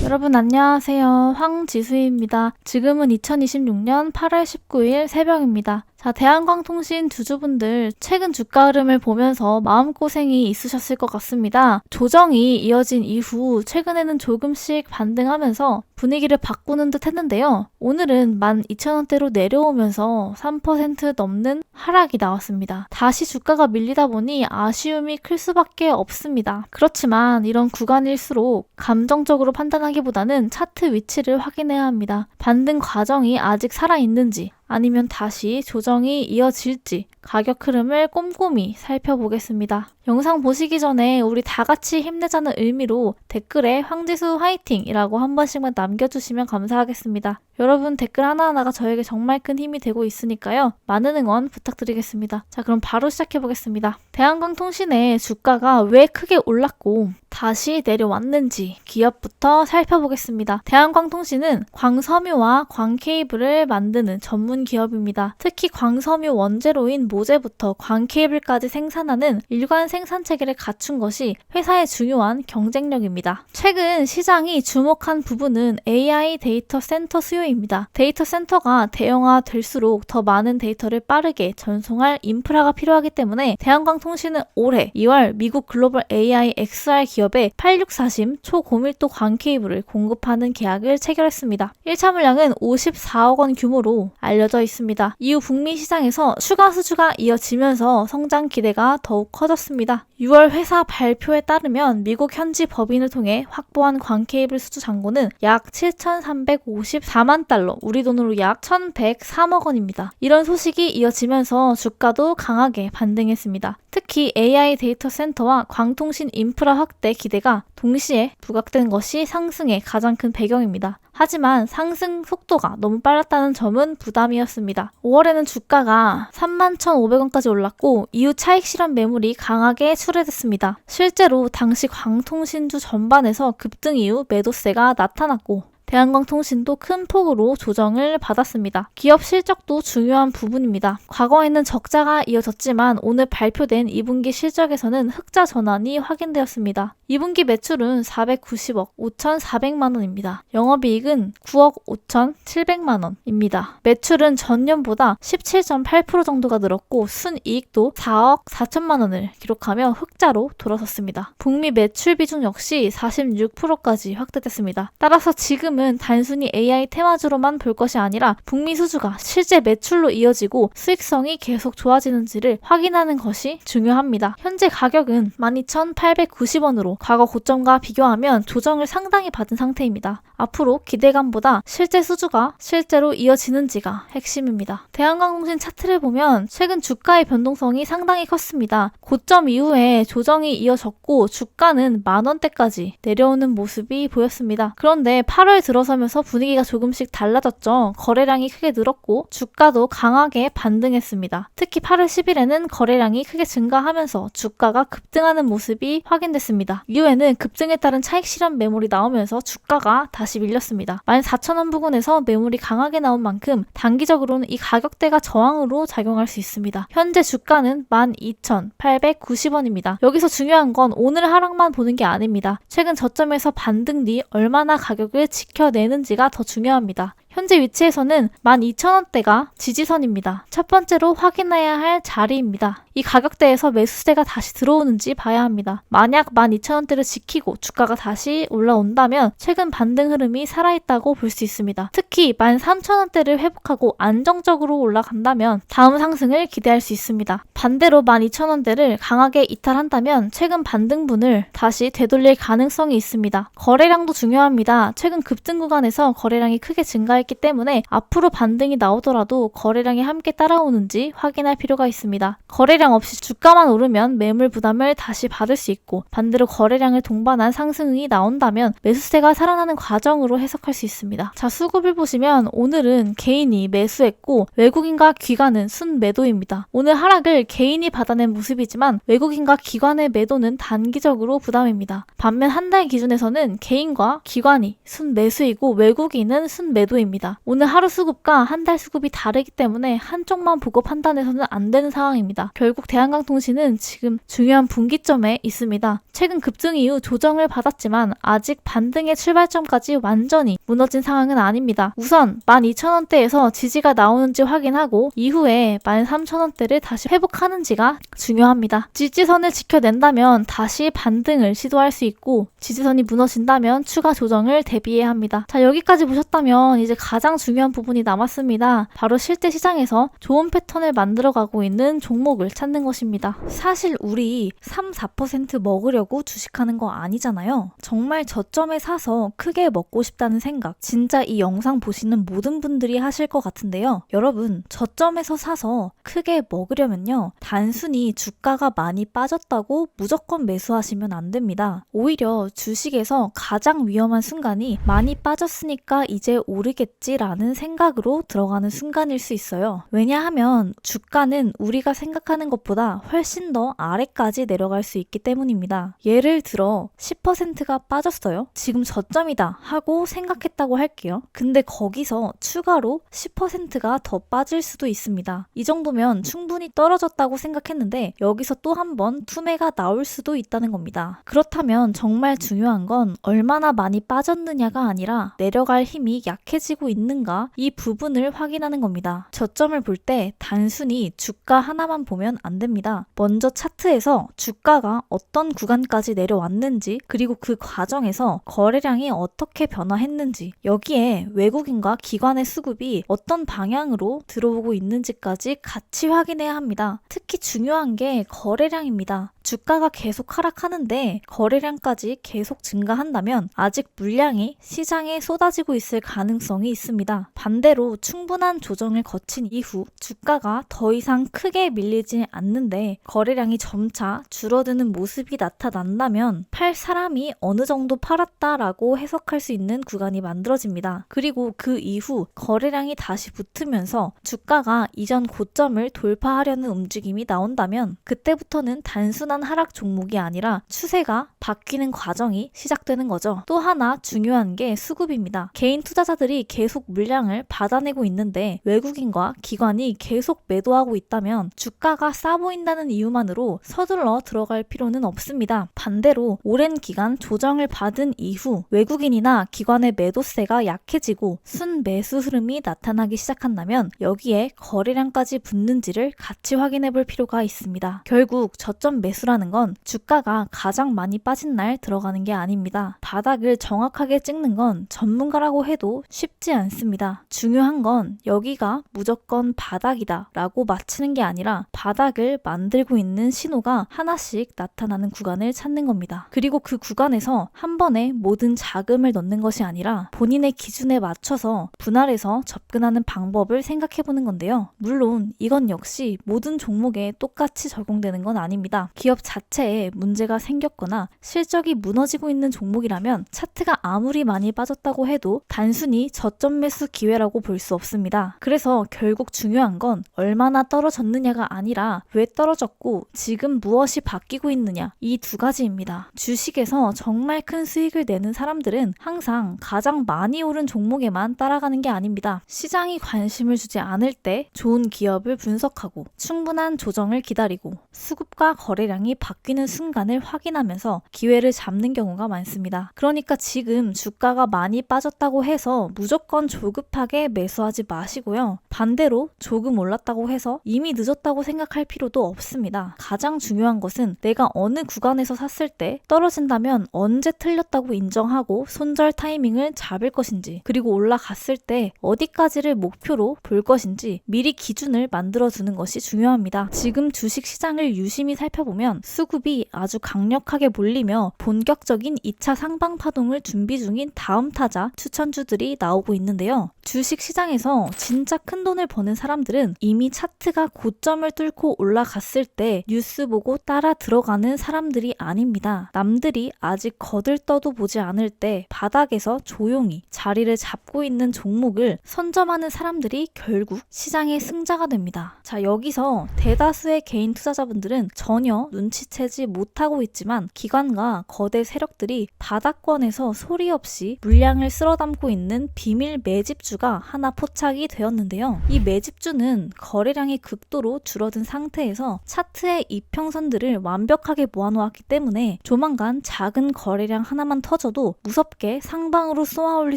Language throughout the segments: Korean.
여러분 안녕하세요. 황지수입니다. 지금은 2026년 8월 19일 새벽입니다. 자, 대한광통신 주주분들 최근 주가 흐름을 보면서 마음고생이 있으셨을 것 같습니다. 조정이 이어진 이후 최근에는 조금씩 반등하면서 분위기를 바꾸는 듯 했는데요. 오늘은 12,000원대로 내려오면서 3% 넘는 하락이 나왔습니다. 다시 주가가 밀리다 보니 아쉬움이 클 수밖에 없습니다. 그렇지만 이런 구간일수록 감정적으로 판단하기보다는 차트 위치를 확인해야 합니다. 반등 과정이 아직 살아있는지 아니면 다시 조정이 이어질지 가격 흐름을 꼼꼼히 살펴보겠습니다. 영상 보시기 전에 우리 다 같이 힘내자는 의미로 댓글에 황지수 화이팅이라고 한 번씩만 남겨주시면 감사하겠습니다. 여러분 댓글 하나하나가 저에게 정말 큰 힘이 되고 있으니까요. 많은 응원 부탁드리겠습니다. 자, 그럼 바로 시작해보겠습니다. 대한광통신의 주가가 왜 크게 올랐고 다시 내려왔는지 기업부터 살펴보겠습니다. 대한광통신은 광섬유와 광케이블을 만드는 전문 기업입니다. 특히 광섬유 원재료인 모재부터 광케이블까지 생산하는 일관 생산 체계를 갖춘 것이 회사의 중요한 경쟁력입니다. 최근 시장이 주목한 부분은 AI 데이터 센터 수요입니다. 데이터 센터가 대형화될수록 더 많은 데이터를 빠르게 전송할 인프라가 필요하기 때문에 대한광통신은 올해 2월 미국 글로벌 AI XR 기업에 8640 초고밀도 광케이블을 공급하는 계약을 체결했습니다. 1차 물량은 54억 원 규모로 알려져 있습니다. 이후 북미 시장에서 추가 수주가 이어지면서 성장 기대가 더욱 커졌습니다. 6월 회사 발표에 따르면 미국 현지 법인을 통해 확보한 광케이블 수주 잔고는 약 7,354만 달러, 우리 돈으로 약 1,103억 원입니다. 이런 소식이 이어지면서 주가도 강하게 반등했습니다. 특히 AI 데이터 센터와 광통신 인프라 확대 기대가 동시에 부각된 것이 상승의 가장 큰 배경입니다. 하지만 상승 속도가 너무 빨랐다는 점은 부담이었습니다. 5월에는 주가가 31,500원까지 올랐고 이후 차익 실현 매물이 강하게 출회됐습니다. 실제로 당시 광통신주 전반에서 급등 이후 매도세가 나타났고 대한광통신도 큰 폭으로 조정을 받았습니다. 기업 실적도 중요한 부분입니다. 과거에는 적자가 이어졌지만 오늘 발표된 2분기 실적에서는 흑자 전환이 확인되었습니다. 2분기 매출은 490억 5,400만 원입니다. 영업이익은 9억 5,700만 원입니다. 매출은 전년보다 17.8% 정도가 늘었고 순이익도 4억 4천만 원을 기록하며 흑자로 돌아섰습니다. 북미 매출 비중 역시 46%까지 확대됐습니다. 따라서 지금은 단순히 AI 테마주로만 볼 것이 아니라 북미 수주가 실제 매출로 이어지고 수익성이 계속 좋아지는지를 확인하는 것이 중요합니다. 현재 가격은 12,890원으로 과거 고점과 비교하면 조정을 상당히 받은 상태입니다. 앞으로 기대감보다 실제 수주가 실제로 이어지는지가 핵심입니다. 대한광통신 차트를 보면 최근 주가의 변동성이 상당히 컸습니다. 고점 이후에 조정이 이어졌고 주가는 만원대까지 내려오는 모습이 보였습니다. 그런데 8월 들어서면서 분위기가 조금씩 달라졌죠. 거래량이 크게 늘었고 주가도 강하게 반등했습니다. 특히 8월 10일에는 거래량이 크게 증가하면서 주가가 급등하는 모습이 확인됐습니다. 이후에는 급등에 따른 차익 실현 매물이 나오면서 주가가 다시 밀렸습니다. 14,000원 부근에서 매물이 강하게 나온 만큼 단기적으로는 이 가격대가 저항으로 작용할 수 있습니다. 현재 주가는 12,890원입니다. 여기서 중요한 건 오늘 하락만 보는 게 아닙니다. 최근 저점에서 반등 뒤 얼마나 가격을 지켜내는지가 더 중요합니다. 현재 위치에서는 12,000원대가 지지선입니다. 첫 번째로 확인해야 할 자리입니다. 이 가격대에서 매수세가 다시 들어오는지 봐야 합니다. 만약 12,000원대를 지키고 주가가 다시 올라온다면 최근 반등 흐름이 살아있다고 볼 수 있습니다. 특히 13,000원대를 회복하고 안정적으로 올라간다면 다음 상승을 기대할 수 있습니다. 반대로 12,000원대를 강하게 이탈한다면 최근 반등분을 다시 되돌릴 가능성이 있습니다. 거래량도 중요합니다. 최근 급등 구간에서 거래량이 크게 증가했기 때문에 앞으로 반등이 나오더라도 거래량이 함께 따라오는지 확인할 필요가 있습니다. 거래량 없이 주가만 오르면 매물 부담을 다시 받을 수 있고 반대로 거래량을 동반한 상승이 나온다면 매수세가 살아나는 과정으로 해석할 수 있습니다. 자, 수급을 보시면 오늘은 개인이 매수했고 외국인과 기관은 순매도입니다. 오늘 하락을 개인이 받아낸 모습이지만 외국인과 기관의 매도는 단기적으로 부담입니다. 반면 한 달 기준에서는 개인과 기관이 순매수이고 외국인은 순매도입니다. 오늘 하루 수급과 한 달 수급이 다르기 때문에 한쪽만 보고 판단해서는 안 되는 상황입니다. 결국 결국 대한강통신은 지금 중요한 분기점에 있습니다. 최근 급등 이후 조정을 받았지만 아직 반등의 출발점까지 완전히 무너진 상황은 아닙니다. 우선 12,000원대에서 지지가 나오는지 확인하고 이후에 13,000원대를 다시 회복하는지가 중요합니다. 지지선을 지켜낸다면 다시 반등을 시도할 수 있고 지지선이 무너진다면 추가 조정을 대비해야 합니다. 자, 여기까지 보셨다면 이제 가장 중요한 부분이 남았습니다. 바로 실제 시장에서 좋은 패턴을 만들어가고 있는 종목을 찾는 것입니다. 사실 우리 3, 4% 먹으려고 주식하는 거 아니잖아요. 정말 저점에 사서 크게 먹고 싶다는 생각, 진짜 이 영상 보시는 모든 분들이 하실 것 같은데요. 여러분, 저점에서 사서 크게 먹으려면요, 단순히 주가가 많이 빠졌다고 무조건 매수하시면 안 됩니다. 오히려 주식에서 가장 위험한 순간이 많이 빠졌으니까 이제 오르겠지라는 생각으로 들어가는 순간일 수 있어요. 왜냐하면 주가는 우리가 생각하는 것보다 훨씬 더 아래까지 내려갈 수 있기 때문입니다. 예를 들어 10%가 빠졌어요. 지금 저점이다 하고 생각했다고 할게요. 근데 거기서 추가로 10%가 더 빠질 수도 있습니다. 이 정도면 충분히 떨어졌다고 생각했는데 여기서 또 한 번 투매가 나올 수도 있다는 겁니다. 그렇다면 정말 중요한 건 얼마나 많이 빠졌느냐가 아니라 내려갈 힘이 약해지고 있는가, 이 부분을 확인하는 겁니다. 저점을 볼 때 단순히 주가 하나만 보면 안 됩니다. 먼저 차트에서 주가가 어떤 구간까지 내려왔는지, 그리고 그 과정에서 거래량이 어떻게 변화했는지, 여기에 외국인과 기관의 수급이 어떤 방향으로 들어오고 있는지까지 같이 확인해야 합니다. 특히 중요한 게 거래량입니다. 주가가 계속 하락하는데 거래량까지 계속 증가한다면 아직 물량이 시장에 쏟아지고 있을 가능성이 있습니다. 반대로 충분한 조정을 거친 이후 주가가 더 이상 크게 밀리지 않는데 거래량이 점차 줄어드는 모습이 나타난다면 팔 사람이 어느 정도 팔았다라고 해석할 수 있는 구간이 만들어집니다. 그리고 그 이후 거래량이 다시 붙으면서 주가가 이전 고점을 돌파하려는 움직임이 나온다면 그때부터는 단순한 하락 종목이 아니라 추세가 바뀌는 과정이 시작되는 거죠. 또 하나 중요한 게 수급입니다. 개인 투자자들이 계속 물량을 받아내고 있는데 외국인과 기관이 계속 매도하고 있다면 주가가 싸 보인다는 이유만으로 서둘러 들어갈 필요는 없습니다. 반대로 오랜 기간 조정을 받은 이후 외국인이나 기관의 매도세가 약해지고 순매수 흐름이 나타나기 시작한다면 여기에 거래량까지 붙는지를 같이 확인해 볼 필요가 있습니다. 결국 저점 매수라는 건 주가가 가장 많이 빠진 날 들어가는 게 아닙니다. 바닥을 정확하게 찍는 건 전문가라고 해도 쉽지 않습니다. 중요한 건 여기가 무조건 바닥이다 라고 맞히는 게 아니라 바닥을 만들고 있는 신호가 하나씩 나타나는 구간을 찾는 겁니다. 그리고 그 구간에서 한 번에 모든 자금을 넣는 것이 아니라 본인의 기준에 맞춰서 분할해서 접근하는 방법을 생각해보는 건데요. 물론 이건 역시 모든 종목에 똑같이 적용되는 건 아닙니다. 기업 자체에 문제가 생겼거나 실적이 무너지고 있는 종목이라면 차트가 아무리 많이 빠졌다고 해도 단순히 저점 매수 기회라고 볼 수 없습니다. 그래서 결국 중요한 건 얼마나 떨어졌느냐가 아니라 왜 떨어졌고 지금 무엇이 바뀌고 있느냐, 이 두 가지입니다. 주식에서 정말 큰 수익을 내는 사람들은 항상 가장 많이 오른 종목에만 따라가는 게 아닙니다. 시장이 관심을 주지 않을 때 좋은 기업을 분석하고 충분한 조정을 기다리고 수급과 거래량이 바뀌는 순간을 확인하면서 기회를 잡는 경우가 많습니다. 그러니까 지금 주가가 많이 빠졌다고 해서 무조건 조급하게 매수하지 마시고요. 반대로 조금 올랐다고 해서 이미 늦었다고 생각할 필요도 없습니다. 가장 중요한 것은 내가 어느 구간에서 샀을 때 떨어진다면 언제 틀렸다고 인정하고 손절 타이밍을 잡을 것인지, 그리고 올라갔을 때 어디까지를 목표로 볼 것인지 미리 기준을 만들어두는 것이 중요합니다. 지금 주식 시장을 유심히 살펴보면 수급이 아주 강력하게 몰리며 본격적인 2차 상방 파동을 준비 중인 다음 타자 추천주들이 나오고 있는데요. 주식 시장에서 진짜 큰 돈을 버는 사람들은 이미 차트가 고점을 뚫고 올라갔을 때 뉴스 보고 따라 들어가는 사람들이 아닙니다. 남들이 아직 거들떠도 보지 않을 때 바닥에서 조용히 자리를 잡고 있는 종목을 선점하는 사람들이 결국 시장의 승자가 됩니다. 자, 여기서 대다수의 개인 투자자분들은 전혀 눈치채지 못하고 있지만 기관과 거대 세력들이 바닥권에서 소리 없이 물량을 쓸어담고 있는 비밀 매집주가 하나 포착이 되었는데요. 이 매집주는 거래량이 극도로 줄어든 상태에서 차트의 이평선들을 완벽하게 모아놓았기 때문에 조만간 작은 거래량 하나만 터져도 무섭게 상방으로 쏘아올릴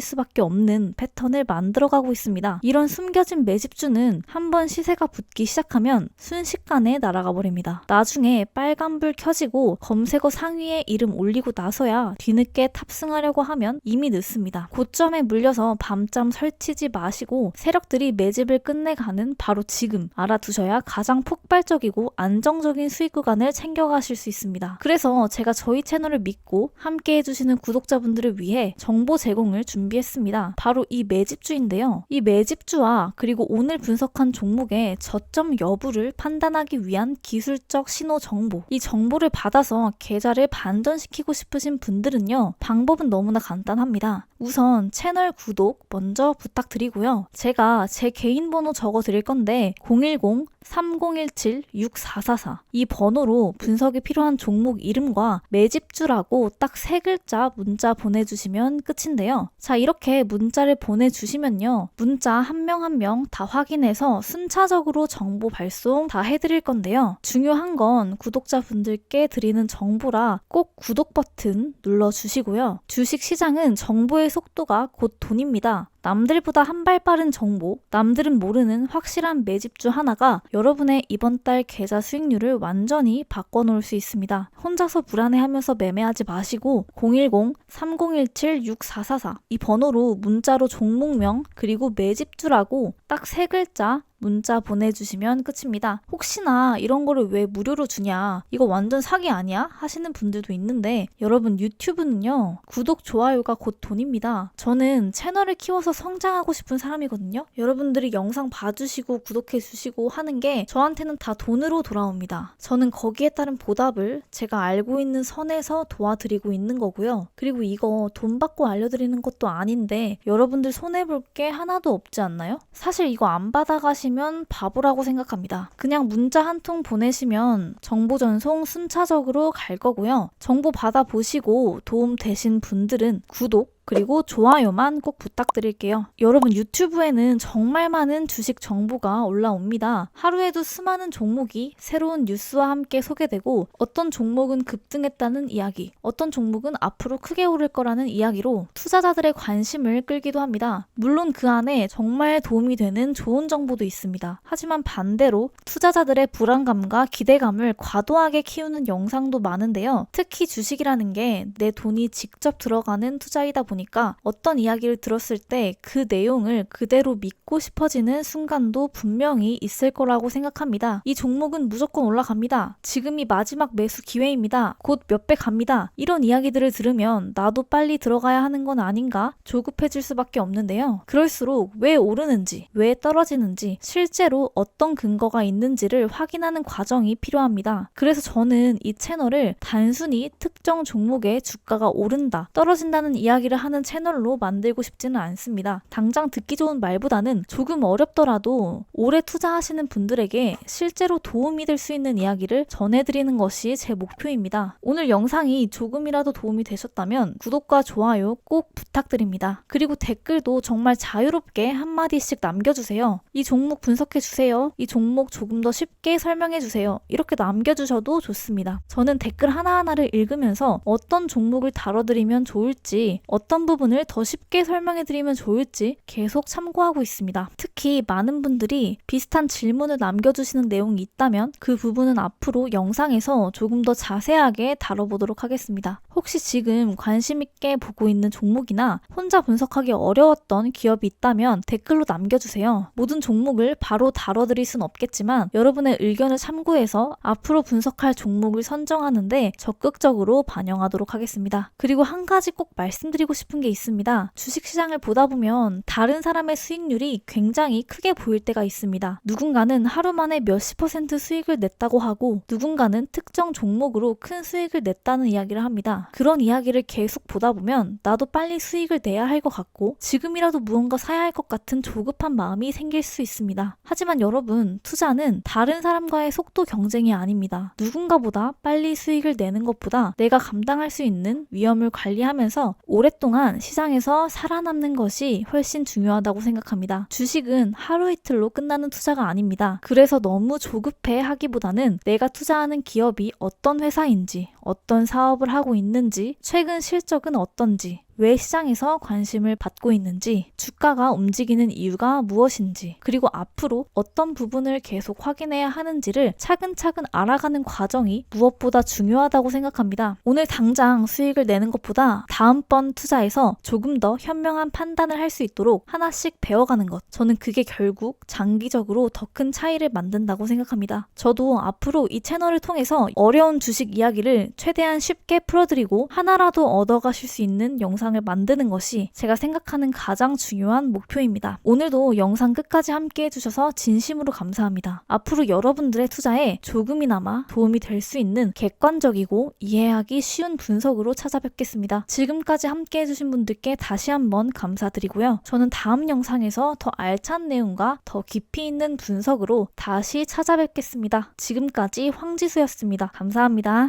수밖에 없는 패턴을 만들어가고 있습니다. 이런 숨겨진 매집주는 한번 시세가 붙기 시작하면 순식간에 날아가 버립니다. 나중에 빨간불 켜지고 검색어 상위에 이름 올리고 나서야 뒤늦게 탑승하려고 하면 이미 늦습니다. 고점에 물려서 밤잠 설치지 마시고 세력들이 매집을 끝내가는 바로 지금 알아두셔야 가장 폭발적이고 안정적인 수익 구간을 챙겨가실 수 있습니다. 그래서 제가 저희 채널을 믿고 함께 해주시는 구독자분들을 위해 정보 제공을 준비했습니다. 바로 이 매집주인데요. 이 매집주와 그리고 오늘 분석한 종목의 저점 여부를 판단하기 위한 기술적 신호 정보, 이 정보를 받아서 계좌를 반전시키고 싶으신 분들은요, 방법은 너무나 간단합니다. 우선 채널 구독 먼저 부탁드리고요. 제가 제 개인 번호 적어 드릴 건데 010-3017-6444 이 번호로 분석이 필요한 종목 이름과 매집주라고 딱 3글자 문자 보내주시면 끝인데요. 자, 이렇게 문자를 보내주시면요, 문자 한 명 한 명 다 확인해서 순차적으로 정보 발송 다 해드릴 건데요. 중요한 건 구독자분들께 드리는 정보라 꼭 구독 버튼 눌러주시고요. 주식시장은 정보의 속도가 곧 돈입니다. 남들보다 한 발 빠른 정보, 남들은 모르는 확실한 매집주 하나가 여러분의 이번 달 계좌 수익률을 완전히 바꿔놓을 수 있습니다. 혼자서 불안해하면서 매매하지 마시고 010-3017-6444 이 번호로 문자로 종목명 그리고 매집주라고 딱 3글자 문자 보내주시면 끝입니다. 혹시나 이런 거를 왜 무료로 주냐, 이거 완전 사기 아니야? 하시는 분들도 있는데 여러분, 유튜브는요, 구독, 좋아요가 곧 돈입니다. 저는 채널을 키워서 성장하고 싶은 사람이거든요. 여러분들이 영상 봐주시고 구독해주시고 하는 게 저한테는 다 돈으로 돌아옵니다. 저는 거기에 따른 보답을 제가 알고 있는 선에서 도와드리고 있는 거고요. 그리고 이거 돈 받고 알려드리는 것도 아닌데 여러분들 손해볼 게 하나도 없지 않나요? 사실 이거 안 받아가시면 바보라고 생각합니다. 그냥 문자 한 통 보내시면 정보 전송 순차적으로 갈 거고요. 정보 받아보시고 도움 되신 분들은 구독 그리고 좋아요만 꼭 부탁드릴게요. 여러분, 유튜브에는 정말 많은 주식 정보가 올라옵니다. 하루에도 수많은 종목이 새로운 뉴스와 함께 소개되고 어떤 종목은 급등했다는 이야기, 어떤 종목은 앞으로 크게 오를 거라는 이야기로 투자자들의 관심을 끌기도 합니다. 물론 그 안에 정말 도움이 되는 좋은 정보도 있습니다. 하지만 반대로 투자자들의 불안감과 기대감을 과도하게 키우는 영상도 많은데요. 특히 주식이라는 게 내 돈이 직접 들어가는 투자이다 보니까 어떤 이야기를 들었을 때 그 내용을 그대로 믿고 싶어지는 순간도 분명히 있을 거라고 생각합니다. 이 종목은 무조건 올라갑니다. 지금이 마지막 매수 기회입니다. 곧 몇 배 갑니다. 이런 이야기들을 들으면 나도 빨리 들어가야 하는 건 아닌가 조급해질 수밖에 없는데요. 그럴수록 왜 오르는지, 왜 떨어지는지, 실제로 어떤 근거가 있는지를 확인하는 과정이 필요합니다. 그래서 저는 이 채널을 단순히 특정 종목의 주가가 오른다, 떨어진다는 이야기를 하는 채널로 만들고 싶지는 않습니다. 당장 듣기 좋은 말보다는 조금 어렵더라도 오래 투자하시는 분들에게 실제로 도움이 될 수 있는 이야기를 전해드리는 것이 제 목표입니다. 오늘 영상이 조금이라도 도움이 되셨다면 구독과 좋아요 꼭 부탁드립니다. 그리고 댓글도 정말 자유롭게 한마디씩 남겨주세요. 이 종목 분석해주세요. 이 종목 조금 더 쉽게 설명해주세요. 이렇게 남겨주셔도 좋습니다. 저는 댓글 하나하나를 읽으면서 어떤 종목을 다뤄드리면 좋을지, 어떤 부분을 더 쉽게 설명해드리면 좋을지 계속 참고하고 있습니다. 특히 많은 분들이 비슷한 질문을 남겨주시는 내용이 있다면 그 부분은 앞으로 영상에서 조금 더 자세하게 다뤄보도록 하겠습니다. 혹시 지금 관심 있게 보고 있는 종목이나 혼자 분석하기 어려웠던 기업이 있다면 댓글로 남겨주세요. 모든 종목을 바로 다뤄드릴 순 없겠지만 여러분의 의견을 참고해서 앞으로 분석할 종목을 선정하는데 적극적으로 반영하도록 하겠습니다. 그리고 한 가지 꼭 말씀드리고 싶은 게 있습니다. 주식시장을 보다 보면 다른 사람의 수익률이 굉장히 크게 보일 때가 있습니다. 누군가는 하루 만에 몇십 % 수익을 냈다고 하고 누군가는 특정 종목으로 큰 수익을 냈다는 이야기를 합니다. 그런 이야기를 계속 보다 보면 나도 빨리 수익을 내야 할 것 같고 지금이라도 무언가 사야 할 것 같은 조급한 마음이 생길 수 있습니다. 하지만 여러분, 투자는 다른 사람과의 속도 경쟁이 아닙니다. 누군가보다 빨리 수익을 내는 것보다 내가 감당할 수 있는 위험을 관리하면서 오랫동안 시장에서 살아남는 것이 훨씬 중요하다고 생각합니다. 주식은 하루 이틀로 끝나는 투자가 아닙니다. 그래서 너무 조급해 하기보다는 내가 투자하는 기업이 어떤 회사인지, 어떤 사업을 하고 있는지, 최근 실적은 어떤지, 왜 시장에서 관심을 받고 있는지, 주가가 움직이는 이유가 무엇인지, 그리고 앞으로 어떤 부분을 계속 확인해야 하는지를 차근차근 알아가는 과정이 무엇보다 중요하다고 생각합니다. 오늘 당장 수익을 내는 것보다 다음번 투자에서 조금 더 현명한 판단을 할 수 있도록 하나씩 배워가는 것. 저는 그게 결국 장기적으로 더 큰 차이를 만든다고 생각합니다. 저도 앞으로 이 채널을 통해서 어려운 주식 이야기를 최대한 쉽게 풀어드리고 하나라도 얻어가실 수 있는 영상을 만드는 것이 제가 생각하는 가장 중요한 목표입니다. 오늘도 영상 끝까지 함께 해주셔서 진심으로 감사합니다. 앞으로 여러분들의 투자에 조금이나마 도움이 될 수 있는 객관적이고 이해하기 쉬운 분석으로 찾아뵙겠습니다. 지금까지 함께 해주신 분들께 다시 한번 감사드리고요. 저는 다음 영상에서 더 알찬 내용과 더 깊이 있는 분석으로 다시 찾아뵙겠습니다. 지금까지 황지수였습니다. 감사합니다.